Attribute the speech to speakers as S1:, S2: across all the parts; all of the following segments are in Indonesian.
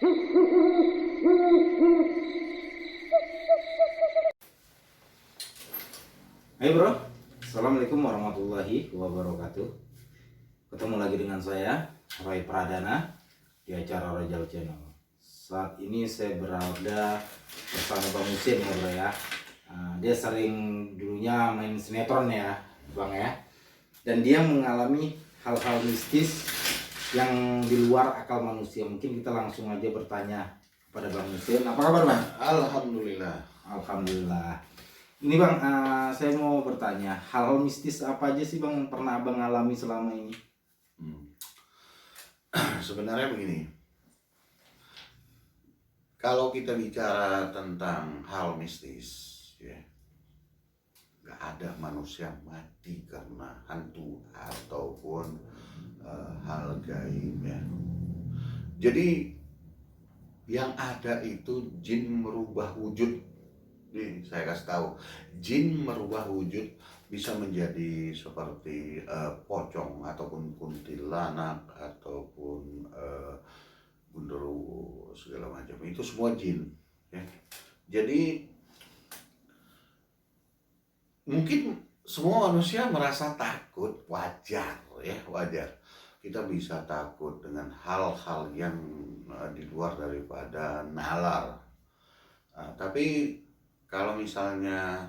S1: Hai bro, Assalamualaikum warahmatullahi wabarakatuh. Ketemu lagi dengan saya, Roy Pradana, di acara Rojal Channel. Saat ini saya berada bersama Bang Husin ya bro ya. Dia sering dulunya main sinetron ya Bang ya. Dan dia mengalami hal-hal mistis yang di luar akal manusia. Mungkin kita langsung aja bertanya kepada Bang Husin. Apa kabar Bang?
S2: Alhamdulillah.
S1: Alhamdulillah. Ini Bang, saya mau bertanya, hal-hal mistis apa aja sih Bang yang pernah Abang alami selama ini?
S2: Sebenarnya begini, kalau kita bicara tentang hal mistis, ya, nggak ada manusia mati karena hantu ataupun hal gaib, ya. Jadi yang ada itu jin merubah wujud. Nih saya kasih tahu, jin merubah wujud bisa menjadi seperti pocong ataupun kuntilanak ataupun genderuwo segala macam. Itu semua jin, ya. Jadi mungkin semua manusia merasa takut, wajar ya, wajar. Kita bisa takut dengan hal-hal yang di luar daripada nalar. Tapi kalau misalnya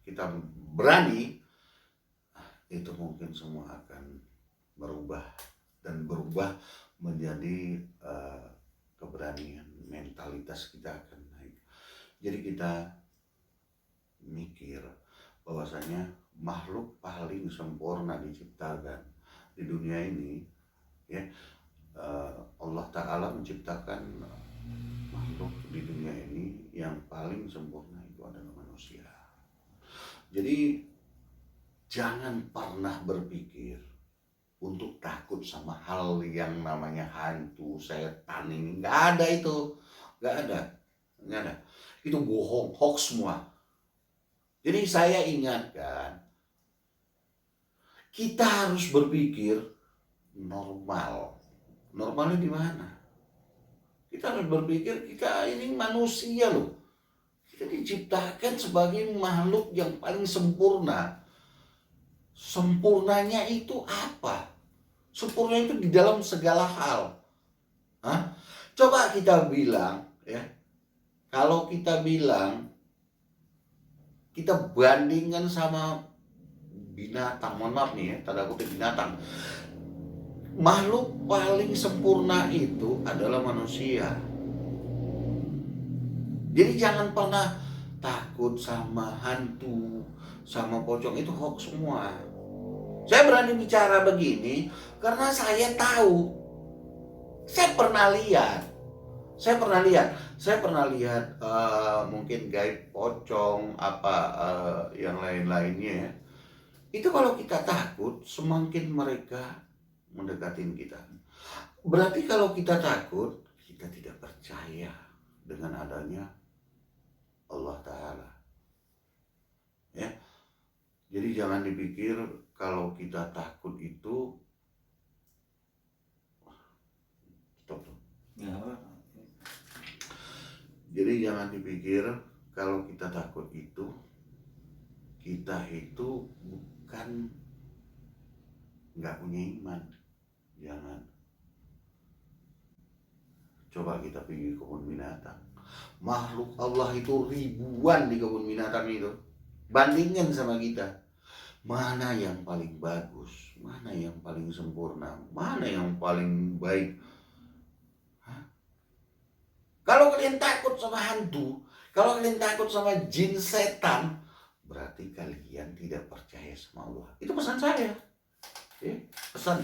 S2: kita berani, itu mungkin semua akan berubah dan berubah menjadi keberanian, mentalitas kita akan naik. Jadi kita mikir bahwasanya makhluk paling sempurna diciptakan di dunia ini, ya, Allah Ta'ala menciptakan makhluk di dunia ini yang paling sempurna itu adalah manusia. Jadi jangan pernah berpikir untuk takut sama hal yang namanya hantu, setan ini. Nggak ada itu, nggak ada. Itu bohong, hoax semua. Jadi saya ingatkan, kita harus berpikir normal. Normalnya di mana? Kita harus berpikir kita ini manusia loh. Kita diciptakan sebagai makhluk yang paling sempurna. Sempurnanya itu apa? Sempurna itu di dalam segala hal. Coba kita bilang, ya. Kalau kita bilang, kita bandingkan sama binatang, mohon maaf nih ya, tanda kutip binatang. Makhluk paling sempurna itu adalah manusia. Jadi jangan pernah takut sama hantu, sama pocong, itu hoax semua. Saya berani bicara begini karena saya tahu. Saya pernah lihat. Mungkin gaib pocong yang lain-lainnya. Itu kalau kita takut, semakin mereka mendekatin kita. Berarti kalau kita takut, kita tidak percaya dengan adanya Allah Ta'ala, ya. Jadi jangan dipikir kalau kita takut itu Jadi jangan dipikir kalau kita takut itu kita itu bukan nggak punya iman. Jangan. Coba kita pergi kebun binatang. Makhluk Allah itu ribuan di kebun binatang itu. Bandingkan sama kita. Mana yang paling bagus? Mana yang paling sempurna? Mana yang paling baik? Kalau kalian takut sama hantu, kalau kalian takut sama jin setan, berarti kalian tidak percaya sama Allah. Itu pesan saya. Pesan.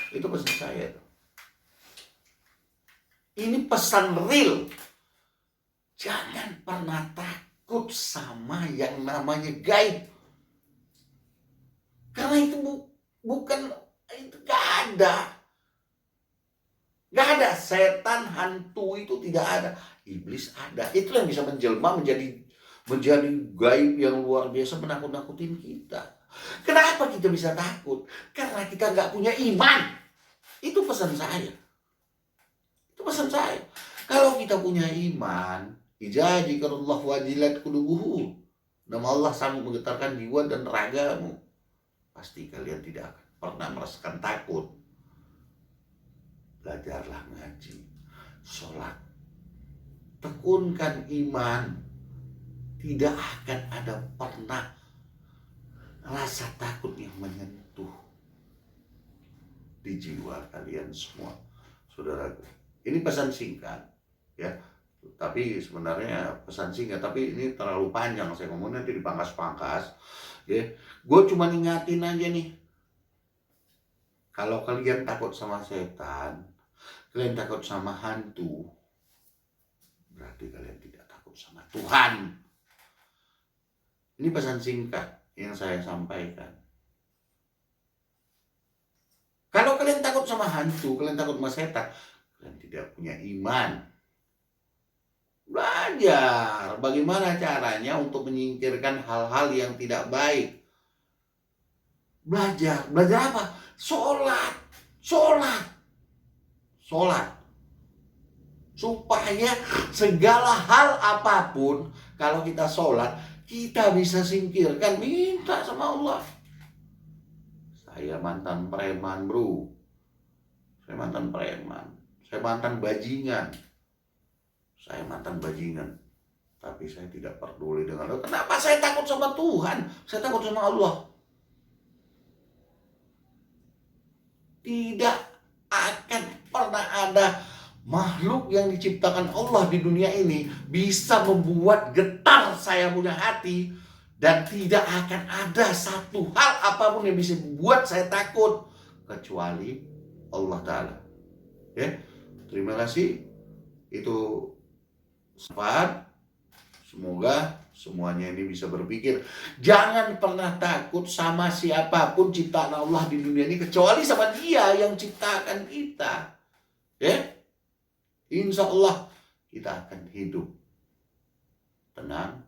S2: Itu pesan saya tuh. Ini pesan real. Jangan pernah takut sama yang namanya gaib. Karena itu bukan, itu gak ada. Gak ada. Setan, hantu itu tidak ada. Iblis ada. Itu yang bisa menjelma menjadi gaib yang luar biasa, menakut-nakutin kita. Kenapa kita bisa takut? Karena kita gak punya iman. Itu pesan saya. kita punya iman, idza dzikrullah wajilat qulubuhum, nama Allah sanggup menggetarkan jiwa dan ragamu, pasti kalian tidak akan pernah merasakan takut. Belajarlah ngaji, sholat, tekunkan iman, tidak akan ada pernah rasa takut yang menyentuh di jiwa kalian semua, saudaraku. Ini pesan singkat, ya. Tapi sebenarnya pesan singkat, tapi ini terlalu panjang saya ngomong, nanti dipangkas-pangkas, ya. Gue cuma ingatin aja nih, kalau kalian takut sama setan, kalian takut sama hantu, berarti kalian tidak takut sama Tuhan. Ini pesan singkat yang saya sampaikan. Kalau kalian takut sama hantu, kalian takut sama setan, kalian tidak punya iman. Belajar bagaimana caranya untuk menyingkirkan hal-hal yang tidak baik. Belajar apa? Sholat. Supaya segala hal apapun, kalau kita sholat, kita bisa singkirkan. Minta sama Allah. Saya mantan preman, bro. Saya mantan preman. Saya mantan bajingan. Tapi saya tidak peduli dengan Allah. Kenapa saya takut sama Tuhan? Saya takut sama Allah. Tidak akan pernah ada makhluk yang diciptakan Allah di dunia ini bisa membuat getar saya punya hati, dan tidak akan ada satu hal apapun yang bisa membuat saya takut kecuali Allah Ta'ala. Ya, terima kasih. Itu manfaat. Semoga semuanya ini bisa berpikir. Jangan pernah takut sama siapapun ciptaan Allah di dunia ini kecuali sama Dia yang ciptakan kita. Ya, insya Allah kita akan hidup tenang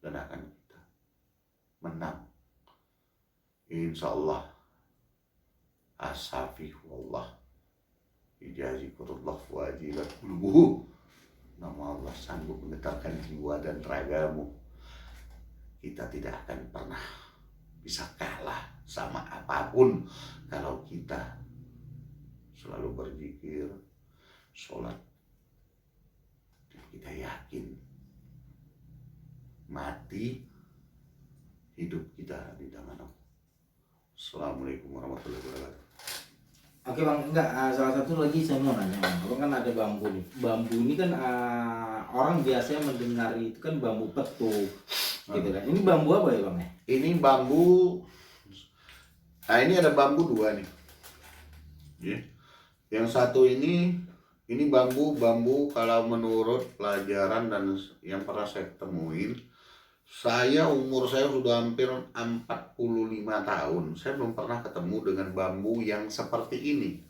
S2: dan akan kita menang. Insya Allah. Asafi wallah. Ijazikurullah wajilat qulubuhum. Nama Allah sanggup menggetarkan jiwa dan ragamu. Kita tidak akan pernah bisa kalah sama apapun kalau kita selalu berzikir, sholat, dan kita yakin mati hidup kita di tangan Allah. Assalamualaikum warahmatullahi wabarakatuh.
S1: Oke bang, enggak, salah satu lagi saya mau nanya bang, abang kan ada bambu nih. Bambu ini kan orang biasanya mendengar itu kan bambu petuk, gitu kan. Ini bambu apa ya bang ya?
S2: Ini bambu, nah ini ada bambu dua nih. Yang satu ini bambu kalau menurut pelajaran dan yang pernah saya ketemuin, umur saya sudah hampir 45 tahun. Saya belum pernah ketemu dengan bambu yang seperti ini.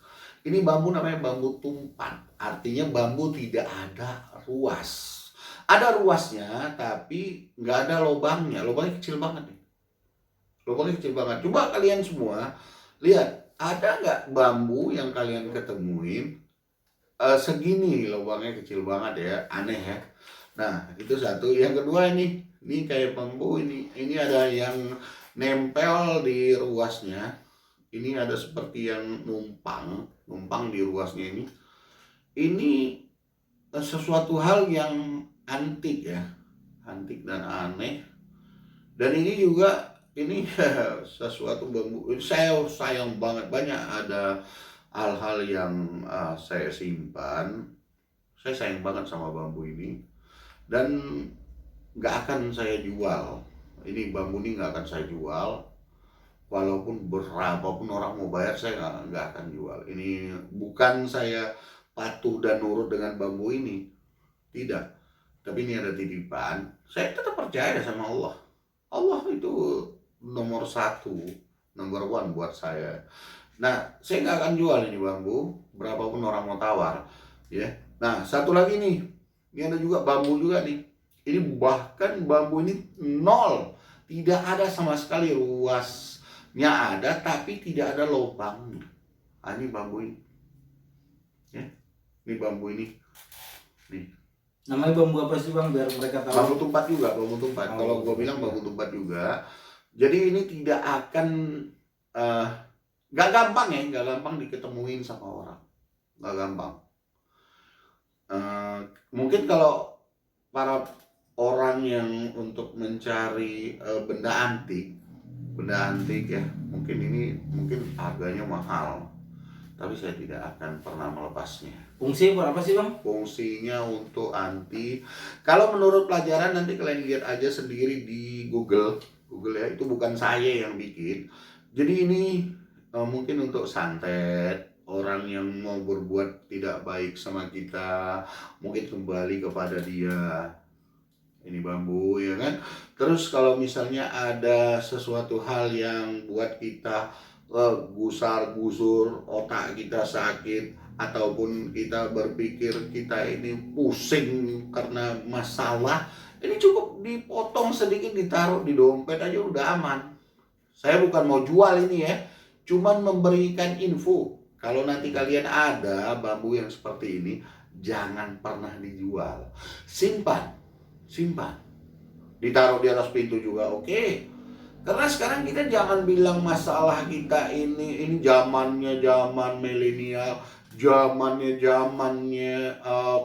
S2: Ini bambu namanya bambu tumpat. Artinya bambu tidak ada ruas. Ada ruasnya tapi nggak ada lubangnya. Lubangnya kecil banget nih. Coba kalian semua lihat, ada nggak bambu yang kalian ketemuin segini lubangnya kecil banget ya, aneh ya. Nah itu satu. Yang kedua ini kayak bambu ini ada yang nempel di ruasnya. Ini ada seperti yang numpang di ruasnya ini. Ini sesuatu hal yang antik ya, antik dan aneh. Dan ini juga sesuatu bambu. Saya sayang banget, banyak ada hal-hal yang saya simpan. Saya sayang banget sama bambu ini. Dan nggak akan saya jual. Ini bambu ini nggak akan saya jual. Walaupun berapapun orang mau bayar, saya nggak akan jual. Ini bukan saya patuh dan nurut dengan bambu ini. Tidak. Tapi ini ada titipan. Saya tetap percaya sama Allah. Allah itu nomor 1, number 1 buat saya. Nah, saya nggak akan jual ini bambu. Berapapun orang mau tawar. Ya. Nah, satu lagi nih. Ini ada juga bambu juga nih. Ini bahkan bambu ini 0, tidak ada sama sekali, ruasnya ada tapi tidak ada lubang. Ini bambu ini, ya. Ini bambu ini. Nih.
S1: Namanya bambu apa sih Bang, biar mereka tahu?
S2: Bambu tumpat juga, bambu tumpat.
S1: Oh,
S2: Kalau gue bilang bambu tumpat juga. Jadi ini tidak akan gak gampang ya, gak gampang diketemuin sama orang. Gak gampang. Mungkin kalau para orang yang untuk mencari benda antik ya, mungkin harganya mahal, tapi saya tidak akan pernah melepasnya.
S1: Fungsi apa sih Bang?
S2: Fungsinya untuk anti, kalau menurut pelajaran nanti kalian lihat aja sendiri di Google ya, itu bukan saya yang bikin. Jadi ini mungkin untuk santet orang yang mau berbuat tidak baik sama kita, mungkin kembali kepada dia. Ini bambu ya kan. Terus kalau misalnya ada sesuatu hal yang buat kita gusar-gusur, otak kita sakit, ataupun kita berpikir kita ini pusing karena masalah, ini cukup dipotong sedikit, ditaruh di dompet aja udah aman. Saya bukan mau jual ini ya, cuman memberikan info. Kalau nanti kalian ada bambu yang seperti ini, jangan pernah dijual. Simpan. Ditaruh di atas pintu juga oke. Karena sekarang kita jangan bilang masalah kita ini zamannya zaman milenial, zamannya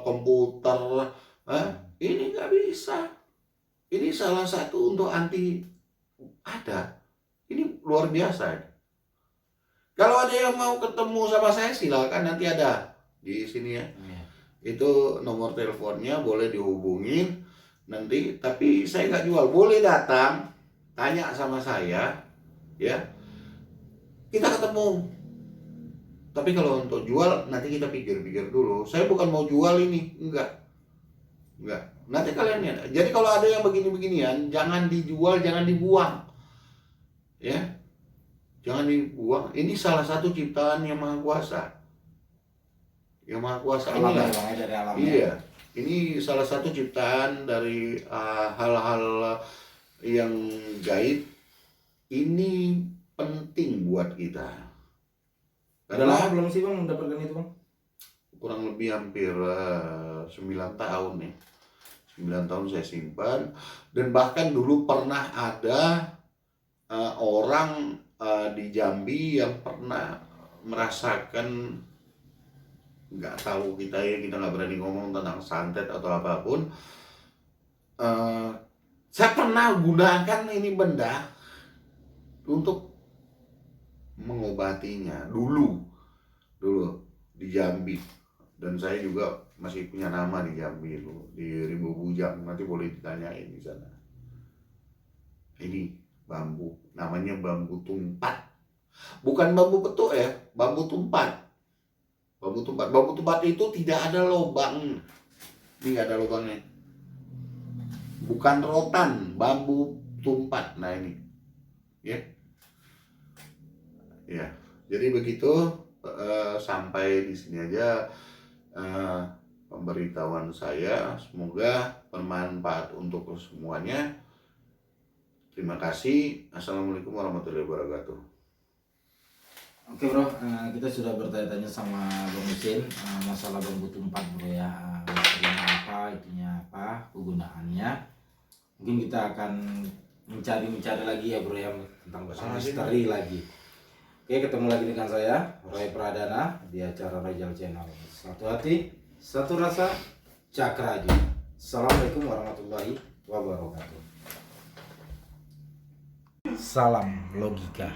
S2: komputer. Ini nggak bisa. Ini salah satu untuk anti ada. Ini luar biasa. Kalau ada yang mau ketemu sama saya silakan, nanti ada di sini ya. Itu nomor teleponnya, boleh dihubungin nanti. Tapi saya nggak jual, boleh datang tanya sama saya ya, kita ketemu. Tapi kalau untuk jual nanti kita pikir-pikir dulu. Saya bukan mau jual ini, enggak. Nanti kalian lihat. Jadi kalau ada yang begini-beginian, jangan dijual, jangan dibuang ya, jangan dibuang. Ini salah satu ciptaan Yang Maha Kuasa. Yang Maha Kuasa
S1: Alam
S2: ini
S1: ya, dari alam.
S2: iya, ini salah satu ciptaan dari hal-hal yang gaib. Ini penting buat kita.
S1: Udah lama belum sih Bang mendapatkan itu Bang?
S2: Kurang lebih hampir 9 tahun nih. 9 tahun saya simpan. Dan bahkan dulu pernah ada orang di Jambi yang pernah merasakan, nggak tahu kita nggak berani ngomong tentang santet atau apapun. Saya pernah gunakan ini benda untuk mengobatinya dulu di Jambi. Dan saya juga masih punya nama di Jambi itu, di Rimbo Bujang, nanti boleh ditanyain di sana. Ini bambu, namanya bambu tumpat, bukan bambu petuk ya, bambu tumpat. Bambu tumpat itu tidak ada lubang. Ini nggak ada lubangnya. Bukan rotan, bambu tumpat. Nah ini, ya. Jadi begitu. Sampai di sini aja pemberitahuan saya. Semoga bermanfaat untuk semuanya. Terima kasih. Assalamualaikum warahmatullahi wabarakatuh.
S1: Oke bro, kita sudah bertanya-tanya sama Bang Husin masalah bambu tumpat bro ya, materialnya apa, itunya apa, kegunaannya. Mungkin kita akan mencari lagi ya bro ya, tentang misteri lagi. Oke, ketemu lagi dengan saya Roy Pradana di acara Rojal Channel. Satu hati, satu rasa, Cakraji. Assalamualaikum warahmatullahi wabarakatuh. Salam logika.